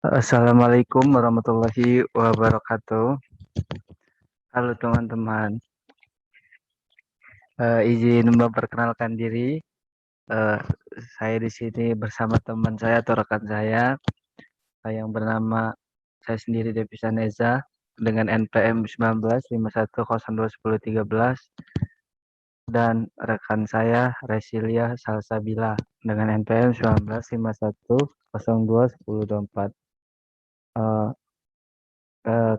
Assalamualaikum warahmatullahi wabarakatuh. Halo teman-teman, izin memperkenalkan diri. Eh, saya di sini bersama teman saya atau rekan saya yang bernama saya sendiri Devisa Neza dengan NPM 1951021013 dan rekan saya Resilia Salsabila dengan NPM 1951021024. Eh,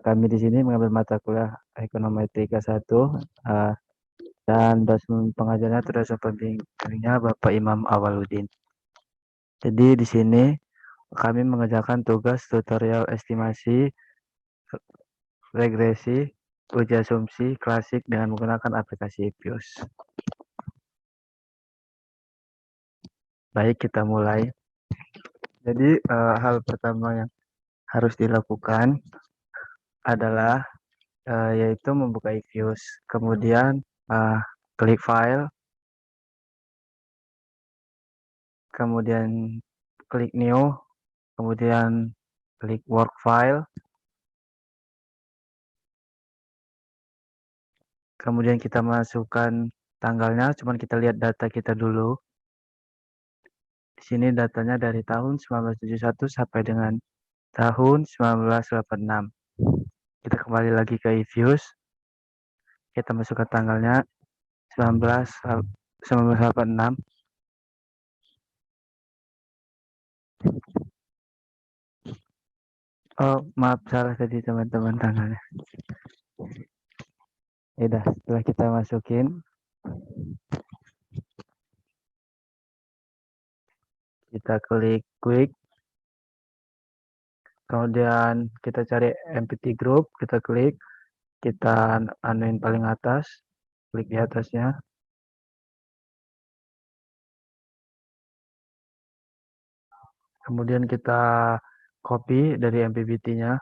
Kami di sini mengambil mata kuliah Ekonometrik K1, dan dosen pengajarnya itu dosen pembimbingnya Bapak Imam Awaludin. Jadi di sini kami mengerjakan tugas tutorial estimasi, regresi, uji asumsi klasik dengan menggunakan aplikasi Ipyus. Baik, kita mulai. Jadi hal pertama yang harus dilakukan adalah yaitu membuka Ipyus, kemudian klik file, kemudian klik new, kemudian klik work file, kemudian kita masukkan tanggalnya, cuman kita lihat data kita dulu. Di sini datanya dari tahun 1971 sampai dengan tahun 1986. Kita kembali lagi ke Ipyus, kita masukkan tanggalnya 1986. Oh, maaf, salah tadi teman-teman tanggalnya. Ya, setelah kita masukin, kita klik quick, kemudian kita cari empty group, kita klik, kita anuin paling atas, klik di atasnya, kemudian kita copy dari MPBT-nya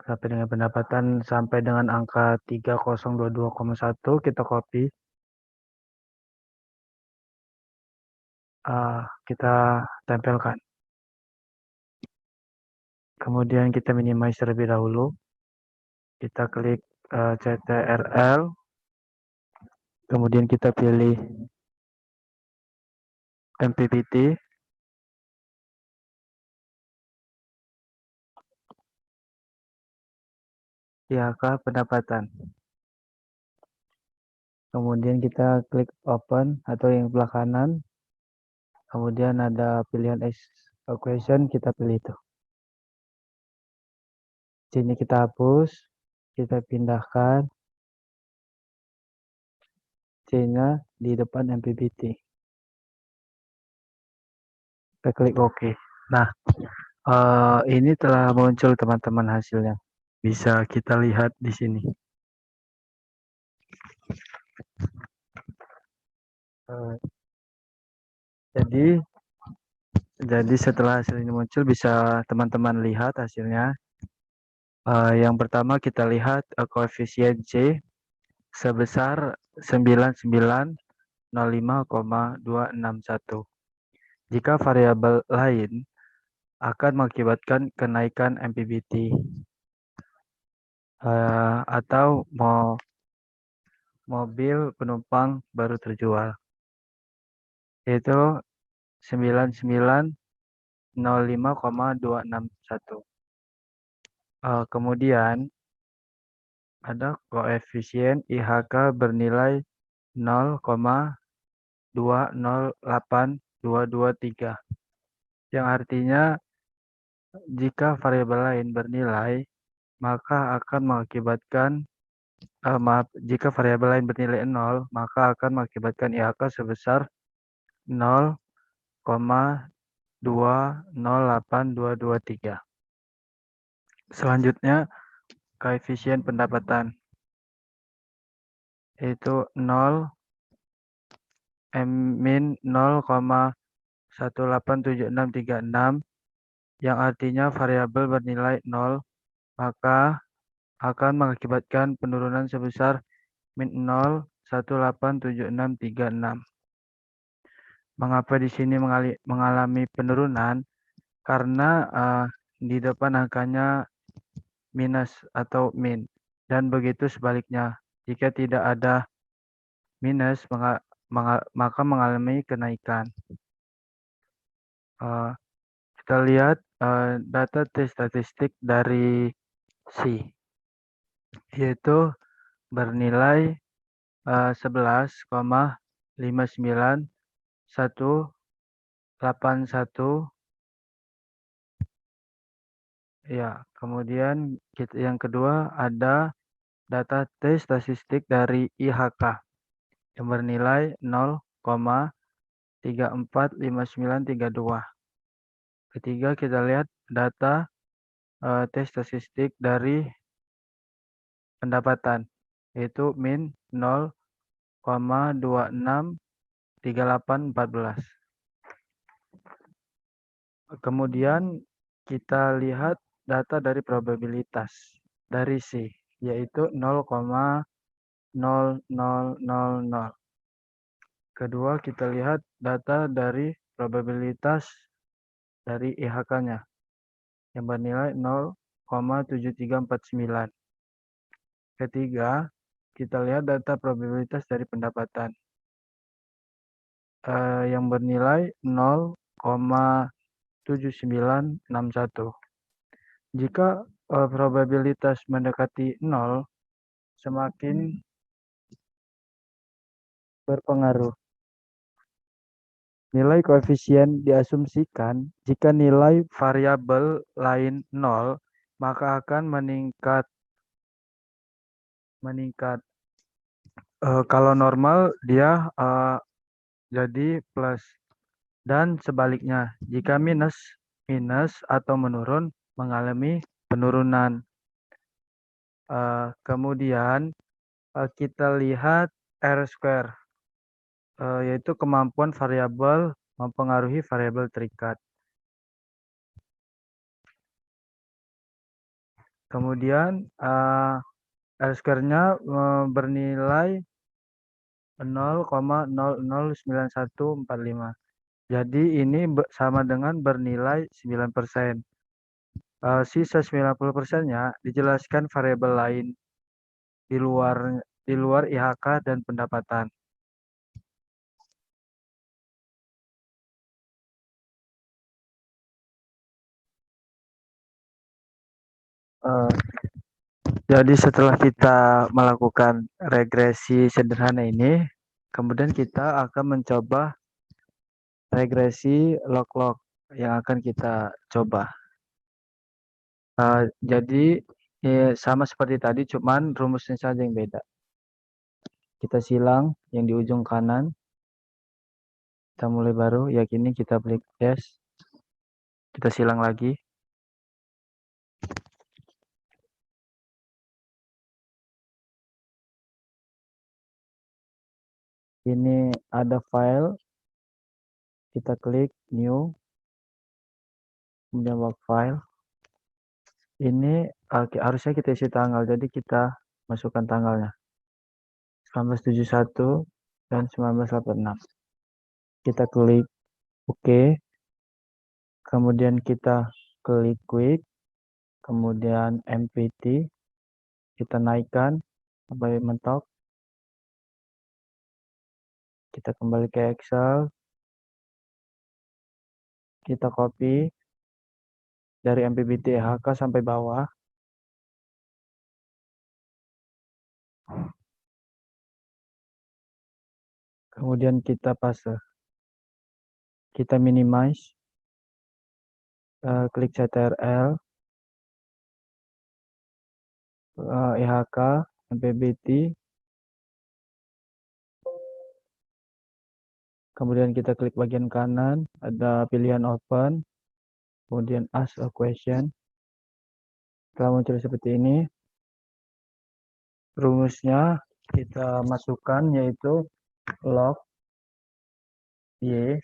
sampai dengan pendapatan sampai dengan angka 3022,1 kita copy, kita tempelkan, kemudian kita minimize terlebih dahulu, kita klik CTRL, kemudian kita pilih MPBT, IHK pendapatan, kemudian kita klik open atau yang sebelah kanan, kemudian ada pilihan equation, kita pilih itu. Sini kita hapus, kita pindahkan C-nya di depan MPBT. Kita klik OK. Nah, ini telah muncul teman-teman hasilnya. Bisa kita lihat di sini. Jadi setelah hasil ini muncul, bisa teman-teman lihat hasilnya. Yang pertama kita lihat koefisien C sebesar 9905,261. Jika variabel lain akan mengakibatkan kenaikan MPBT atau mobil penumpang baru terjual, yaitu 9905,261. Kemudian ada koefisien IHK bernilai 0,208223, yang artinya jika variabel lain bernilai maka akan mengakibatkan jika variabel lain bernilai 0 maka akan mengakibatkan IHK sebesar 0,208223. Selanjutnya koefisien pendapatan, yaitu 0,187636, yang artinya variabel bernilai 0 maka akan mengakibatkan penurunan sebesar min 0,187636. Mengapa di sini mengalami penurunan? Karena di depan angkanya minus atau min, dan begitu sebaliknya. Jika tidak ada minus, maka mengalami kenaikan. Kita lihat data tes statistik dari C, yaitu bernilai 11,59181. Ya, kemudian yang kedua ada data tes statistik dari IHK yang bernilai 0,345932. Ketiga, kita lihat data tes statistik dari pendapatan, yaitu min 0,263814. Kemudian kita lihat data dari probabilitas dari C, yaitu 0,0000. Kedua, kita lihat data dari probabilitas dari IHK-nya yang bernilai 0,7349. Ketiga, kita lihat data probabilitas dari pendapatan yang bernilai 0,7961. Jika probabilitas mendekati 0, semakin berpengaruh. Nilai koefisien diasumsikan jika nilai variabel lain 0, maka akan meningkat. Kalau normal dia jadi plus, dan sebaliknya jika minus atau menurun mengalami penurunan. Kemudian kita lihat R square, yaitu kemampuan variabel mempengaruhi variabel terikat. Kemudian R square-nya bernilai 0,009145. Jadi ini sama dengan bernilai 9%. Sisa 90%-nya dijelaskan variabel lain di luar IHK dan pendapatan. Jadi setelah kita melakukan regresi sederhana ini, kemudian kita akan mencoba regresi log-log yang akan kita coba. Jadi sama seperti tadi, cuman rumusnya saja yang beda. Kita silang yang di ujung kanan. Kita mulai baru, yakini kita klik yes. Kita silang lagi. Ini ada file. Kita klik new. Kemudian work file. Ini harusnya kita isi tanggal, jadi kita masukkan tanggalnya. 1971 dan 1986. Kita klik OK. Kemudian kita klik quick. Kemudian MPT. Kita naikkan sampai mentok. Kita kembali ke Excel. Kita copy dari MPBT HK sampai bawah. Kemudian kita paste. Kita minimize. Klik CTRL. IHK, MPBT. Kemudian kita klik bagian kanan. Ada pilihan open. Kemudian ask a question. Setelah muncul seperti ini, rumusnya kita masukkan, yaitu log Y,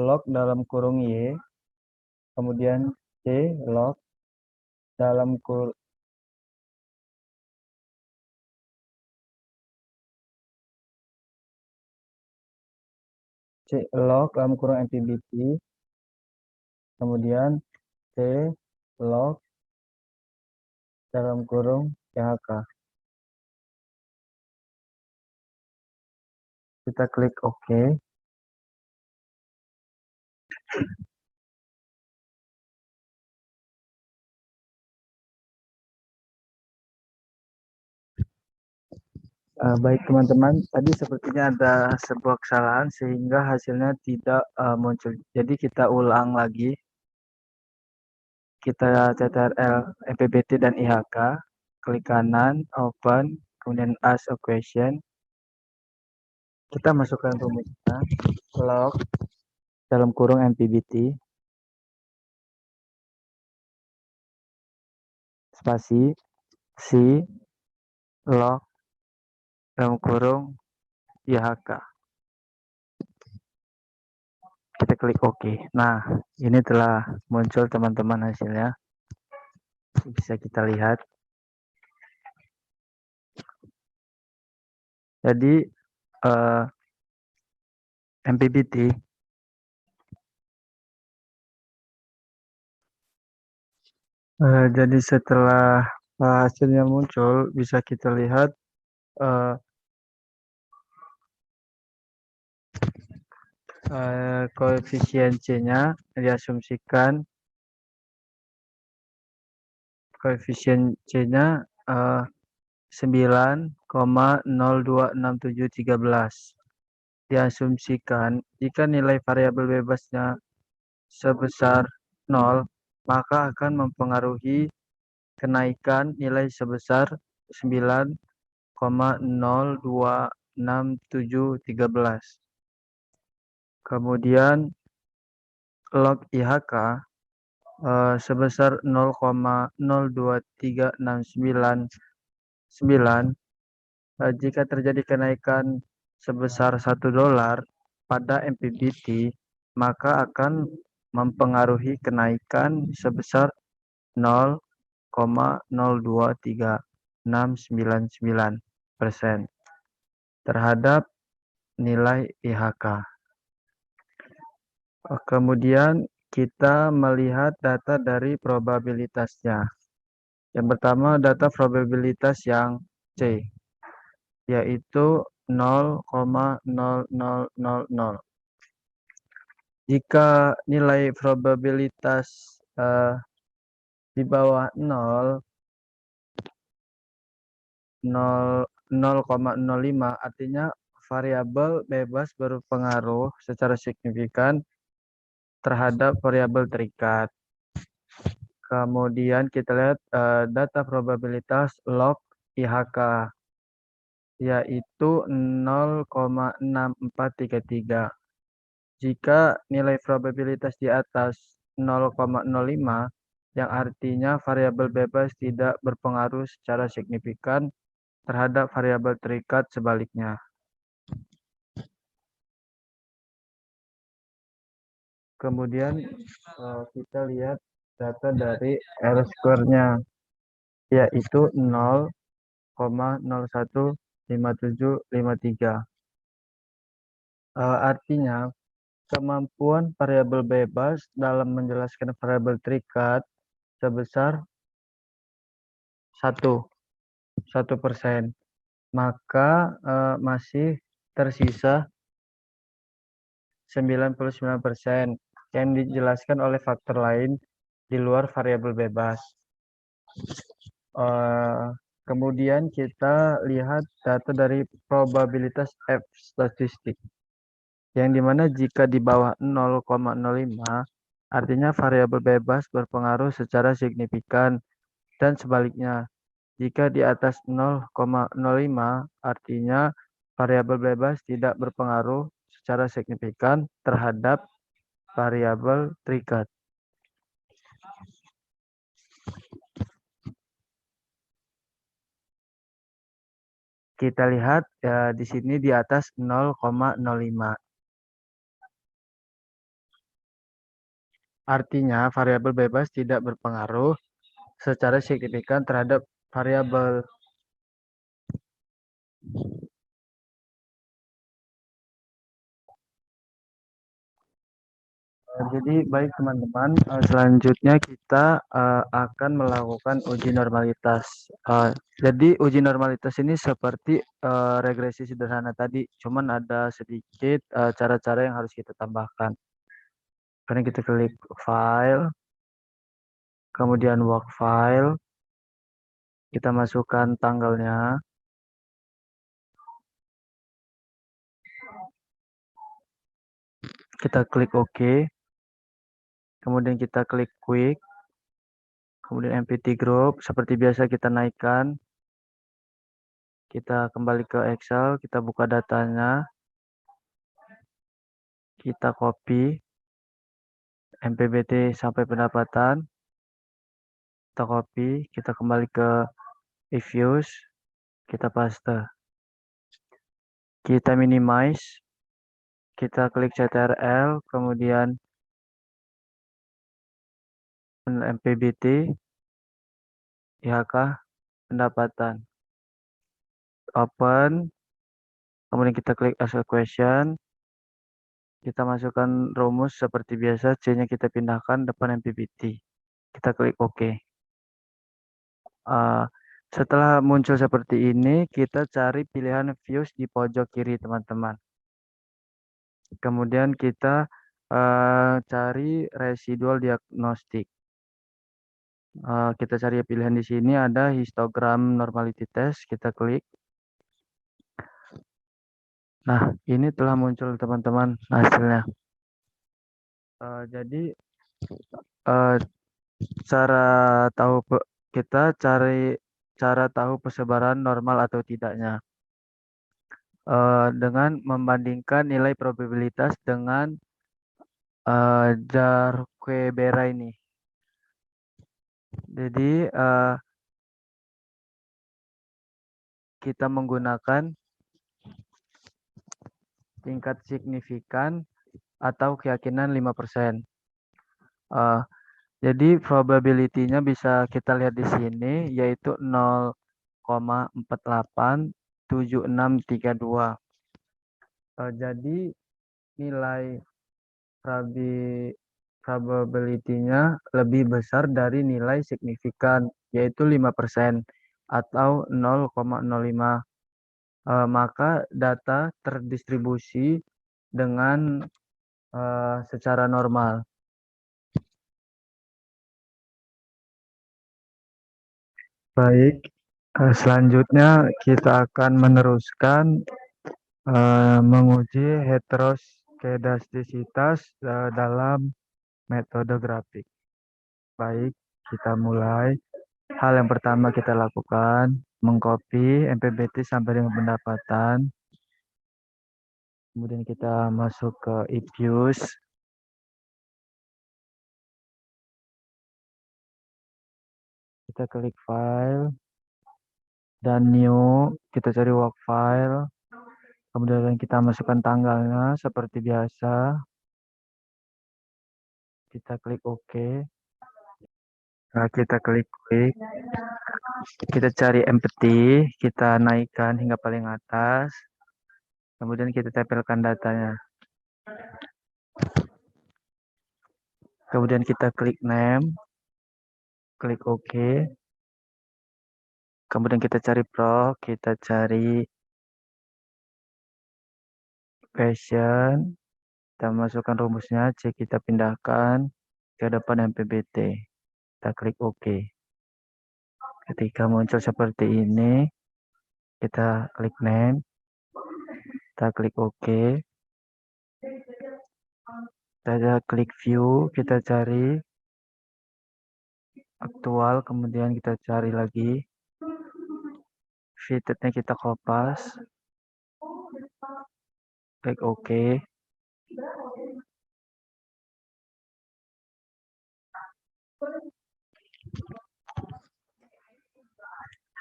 log dalam kurung Y, kemudian C log dalam kurung C log dalam kurung MPBT, kemudian C log dalam kurung PHK. Kita klik OK. Baik teman-teman, tadi sepertinya ada sebuah kesalahan sehingga hasilnya tidak muncul. Jadi kita ulang lagi. Kita CTRL, MPBT dan IHK, klik kanan, open, kemudian ask a question. Kita masukkan rumusnya, log dalam kurung MPBT, spasi, C, log dalam kurung IHK. Kita klik OK. Nah, ini telah muncul teman-teman hasilnya. Bisa kita lihat. Jadi MPBT jadi setelah hasilnya muncul, bisa kita lihat koefisien C-nya diasumsikan koefisien C-nya 9,026713. Diasumsikan jika nilai variabel bebasnya sebesar 0, maka akan mempengaruhi kenaikan nilai sebesar 9,026713. Kemudian log IHK sebesar 0,023699. Jika terjadi kenaikan sebesar $1 pada MPBT, maka akan mempengaruhi kenaikan sebesar 0,023699% terhadap nilai IHK. Kemudian kita melihat data dari probabilitasnya. Yang pertama data probabilitas yang C, yaitu 0,0000. Jika nilai probabilitas di bawah 0,05, artinya variabel bebas berpengaruh secara signifikan terhadap variabel terikat. Kemudian kita lihat data probabilitas log IHK, yaitu 0,6433. Jika nilai probabilitas di atas 0,05, yang artinya variabel bebas tidak berpengaruh secara signifikan terhadap variabel terikat sebaliknya. Kemudian kita lihat data dari R-square-nya, yaitu 0,015753. Artinya kemampuan variabel bebas dalam menjelaskan variabel terikat sebesar 1%, maka masih tersisa 99% yang dijelaskan oleh faktor lain di luar variabel bebas. Kemudian kita lihat data dari probabilitas F statistik, yang dimana jika di bawah 0,05 artinya variabel bebas berpengaruh secara signifikan, dan sebaliknya jika di atas 0,05 artinya variabel bebas tidak berpengaruh secara signifikan terhadap variabel terikat. Kita lihat di sini di atas 0,05. Artinya variabel bebas tidak berpengaruh secara signifikan terhadap variabel. Jadi baik teman-teman, selanjutnya kita akan melakukan uji normalitas. Jadi uji normalitas ini seperti regresi sederhana tadi, cuman ada sedikit cara-cara yang harus kita tambahkan. Karena kita klik file, kemudian work file, kita masukkan tanggalnya, kita klik OK, kemudian kita klik quick, kemudian empty group, seperti biasa kita naikkan, kita kembali ke Excel, kita buka datanya, kita copy MPBT sampai pendapatan, kita copy, kita kembali ke reviews, kita paste, kita minimize, kita klik CTRL, kemudian MPBT, IHK, pendapatan, open, kemudian kita klik ask a question, kita masukkan rumus seperti biasa, C-nya kita pindahkan depan MPBT, kita klik OK. Setelah muncul seperti ini, kita cari pilihan views di pojok kiri teman-teman. Kemudian kita cari residual diagnostik. Kita cari pilihan di sini ada histogram normality test, kita klik. Nah, ini telah muncul teman-teman hasilnya. Jadi cara tahu kita cari cara tahu persebaran normal atau tidaknya dengan membandingkan nilai probabilitas dengan Jar-Quebera ini. Jadi kita menggunakan tingkat signifikan atau keyakinan 5%. Jadi probability-nya bisa kita lihat di sini yaitu 0,487632. Jadi nilai probability-nya lebih besar dari nilai signifikan yaitu 5% atau 0,05. Maka data terdistribusi dengan secara normal. Baik, selanjutnya kita akan meneruskan menguji heteroskedastisitas dalam metode grafik. Baik, kita mulai. Hal yang pertama kita lakukan, mengcopy MPBT sampai dengan pendapatan. Kemudian kita masuk ke IPUS. Kita klik file. Dan new, kita cari work file. Kemudian kita masukkan tanggalnya seperti biasa. Kita klik OK. Nah, kita klik quick. Kita cari empty, kita naikkan hingga paling atas. Kemudian kita tempelkan datanya. Kemudian kita klik name. Klik OK. Kemudian kita cari pro, kita cari passion. Kita masukkan rumusnya, C kita pindahkan ke depan MPBT. Kita klik OK. Ketika muncul seperti ini, kita klik name, kita klik OK, kita klik view, kita cari aktual, kemudian kita cari lagi fittednya, kita kopas, klik OK.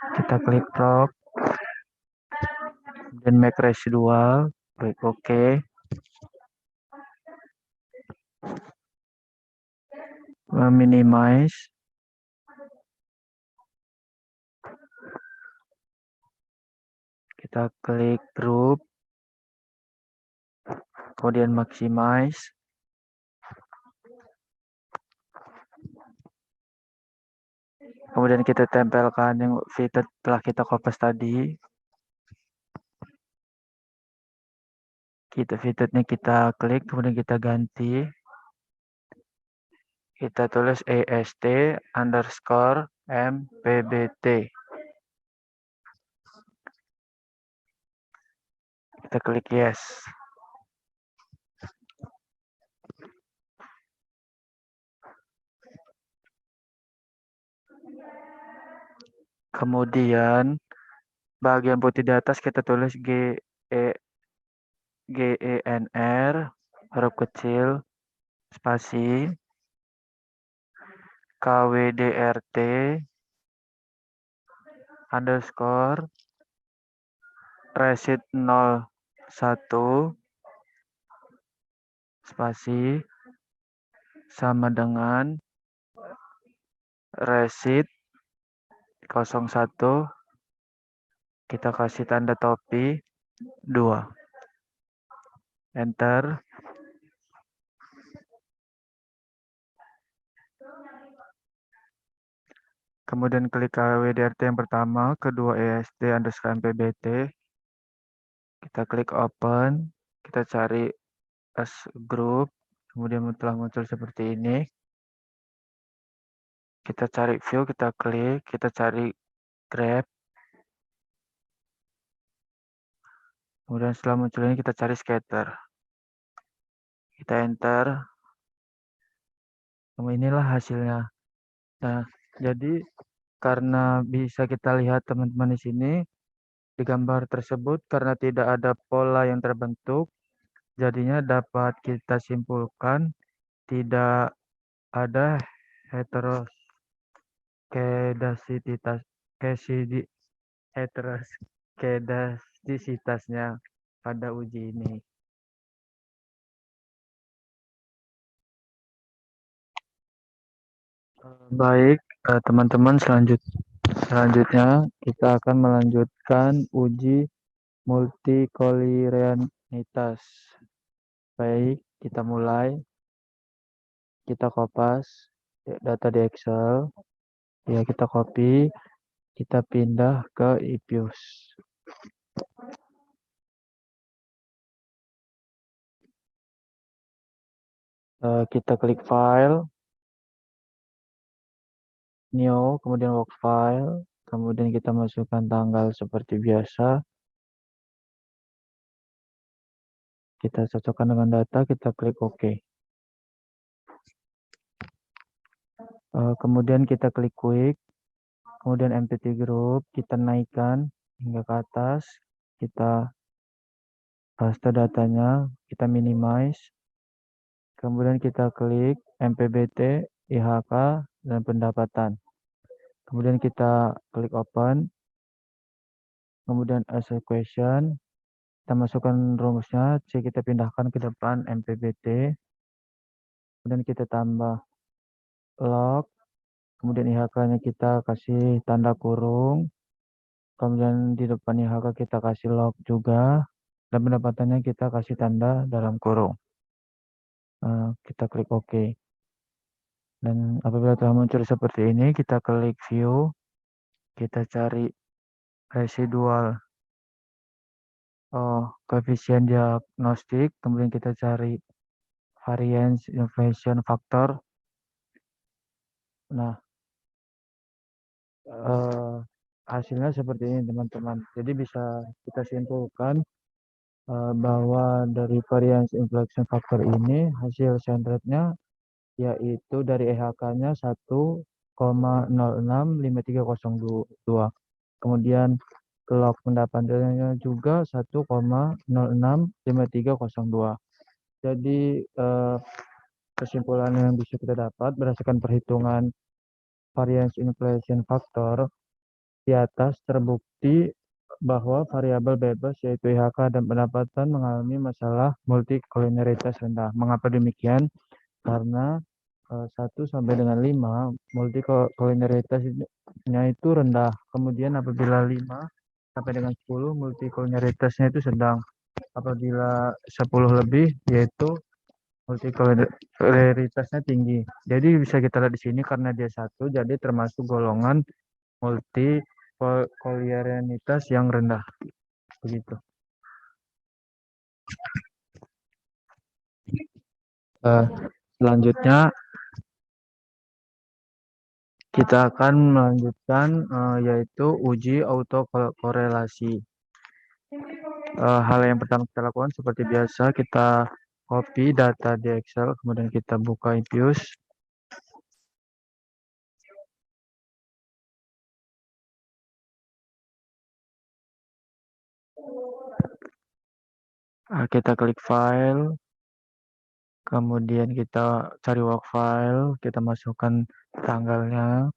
Kita klik prop, dan make residual, klik OK. Minimize. Kita klik group, kemudian maximize. Kemudian kita tempelkan yang fitted telah kita kopas tadi. Fittednya kita klik, kemudian kita ganti. Kita tulis EST_MPBT. Kita klik yes. Kemudian bagian putih di atas kita tulis GENR huruf kecil spasi KWDRT underscore resit 01 spasi sama dengan resit 01 kita kasih tanda topi 2. Enter. Kemudian klik KWDRT yang pertama, kedua EST_MPBT. Kita klik open, kita cari as group, kemudian telah muncul seperti ini. Kita cari view, kita klik, kita cari grab. Kemudian setelah muncul ini kita cari scatter. Kita enter. Inilah hasilnya. Nah, jadi karena bisa kita lihat teman-teman di sini di gambar tersebut karena tidak ada pola yang terbentuk, jadinya dapat kita simpulkan tidak ada heteroskedasitasnya pada uji ini. Baik, teman-teman, selanjutnya kita akan melanjutkan uji multikolinearitas. Baik, kita mulai. Kita kopas data di Excel. Ya, kita copy, kita pindah ke Ipius. Kita klik file, new, kemudian work file, kemudian kita masukkan tanggal seperti biasa. Kita cocokkan dengan data, kita klik OK. Kemudian kita klik quick, kemudian empty group, kita naikkan hingga ke atas, kita paste datanya, kita minimize, kemudian kita klik MPBT, IHK, dan pendapatan. Kemudian kita klik open, kemudian as a question, kita masukkan rumusnya, C kita pindahkan ke depan MPBT, kemudian kita tambah log, kemudian IHK-nya kita kasih tanda kurung, kemudian di depan IHK kita kasih log juga, dan pendapatannya kita kasih tanda dalam kurung. Kita klik OK. Dan apabila telah muncul seperti ini, kita klik view, kita cari residual koefisien diagnostik, kemudian kita cari variance inflation factor. Nah, hasilnya seperti ini teman-teman. Jadi bisa kita simpulkan bahwa dari variance inflation factor ini hasil centerednya yaitu dari EHK-nya 1,065302. Kemudian log pendapatannya juga 1,065302. Jadi kesimpulan yang bisa kita dapat berdasarkan perhitungan variance inflation factor di atas terbukti bahwa variabel bebas yaitu IHK dan pendapatan mengalami masalah multikolinearitas rendah. Mengapa demikian? Karena 1 sampai dengan 5 multikolinearitasnya itu rendah. Kemudian apabila 5 sampai dengan 10 multikolinearitasnya itu sedang. Apabila 10 lebih yaitu multikoleritasnya tinggi. Jadi bisa kita lihat di sini karena dia satu, jadi termasuk golongan multikoleritas yang rendah. Begitu. Eh, Selanjutnya kita akan melanjutkan yaitu uji autokorelasi. Hal yang pertama kita lakukan seperti biasa, kita copy data di Excel, kemudian kita buka Infuse. Kita klik file, kemudian kita cari work file, kita masukkan tanggalnya,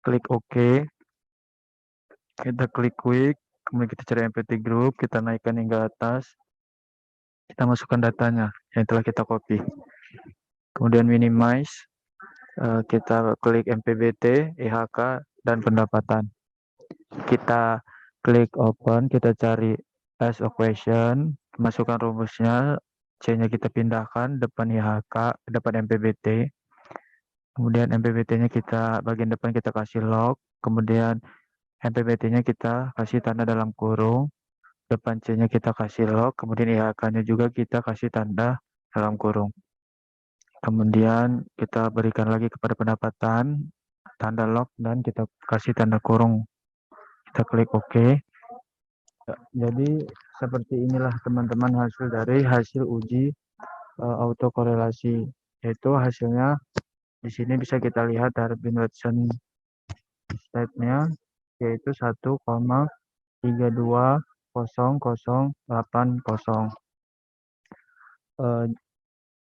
klik OK, kita klik quick, kemudian kita cari empty group, kita naikkan hingga atas, kita masukkan datanya yang telah kita copy, kemudian minimize, kita klik MPBT, IHK, dan pendapatan. Kita klik open, kita cari as a question, masukkan rumusnya, C-nya kita pindahkan depan IHK, depan MPBT. Kemudian MPBT-nya kita bagian depan kita kasih log, kemudian MPBT-nya kita kasih tanda dalam kurung, depan C-nya kita kasih log, kemudian IHK-nya juga kita kasih tanda dalam kurung. Kemudian kita berikan lagi kepada pendapatan, tanda log, dan kita kasih tanda kurung. Kita klik OK. Jadi seperti inilah teman-teman hasil dari hasil uji autokorelasi. Yaitu hasilnya di sini bisa kita lihat dari Darwin-Watson state-nya yaitu 1,3200080.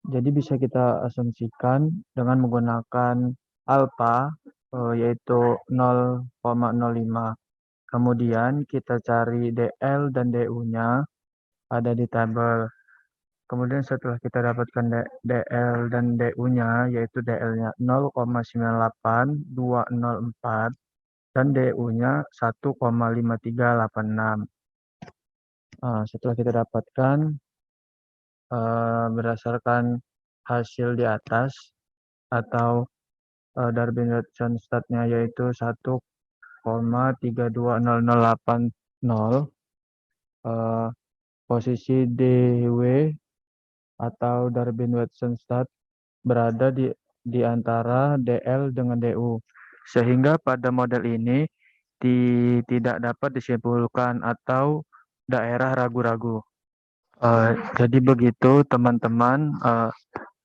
Jadi bisa kita asumsikan dengan menggunakan alpha yaitu 0,05. Kemudian kita cari DL dan DU-nya ada di tabel. Kemudian setelah kita dapatkan DL dan DU-nya, yaitu DL-nya 0,98204 dan DU-nya 1,5386. Setelah kita dapatkan berdasarkan hasil di atas atau Darwin-Watson stat-nya yaitu 1,320080, posisi DW atau Darwin-Watson stat berada di antara DL dengan DU. Sehingga pada model ini tidak dapat disimpulkan atau daerah ragu-ragu. Jadi begitu teman-teman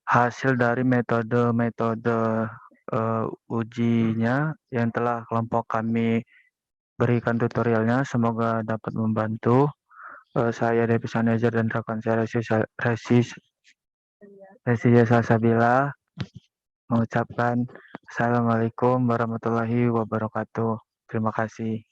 hasil dari metode-metode ujinya yang telah kelompok kami berikan tutorialnya. Semoga dapat membantu. Saya Devi Sanezer dan rekan saya Resi Salsabila mengucapkan Assalamualaikum warahmatullahi wabarakatuh. Terima kasih.